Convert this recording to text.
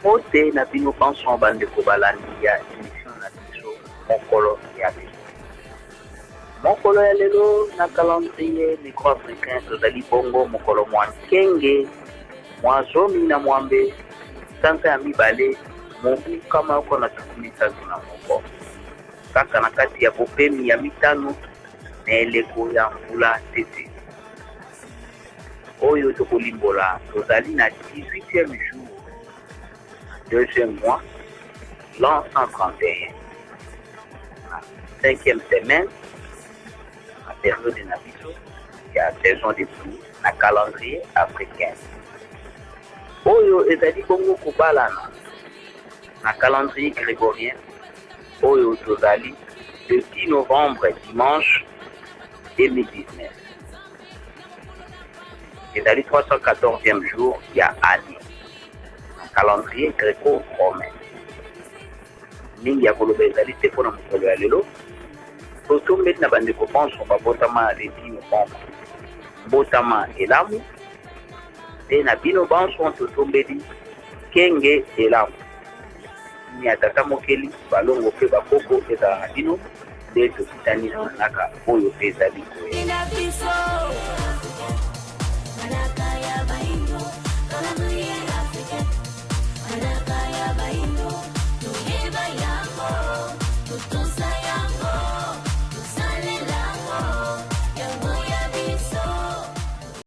Mote na bino pension bande ko balandi ya émission na biso mokolo ya lelo. Mokolo ya lelo na calendrier micro-africain tozali bongo mokolo mwa nkenge mwa zomi na mwambe sanza ya mibale mobu kama uko na 13 na moko. Kaka na kati ya bopemi ya mitano na eleko ya mvula tete. Oyo tokolimbola tozali na 18e jour, deuxième mois, l'an 131. 5e semaine, la période de Nabiso, il y a saison des pluies, la calendrier africain. Oyo ezali bongo kubalana na calendrier grégorien. Oyo tozali le 10 novembre, dimanche 2019. Ezali 314e jour, il y a année. Calendrier gréco-romain. Mingi ya koloba ezali te mpona mokolo ya lelo. Totombeli na bandeko pension babotama le 10 novembre. Botama elamu. Te na bino pension totombeli kenge elamu. Ni atata mokeli balongo pe bakoko ezala na bino nde tokitani na naka oyo pe ezali koye.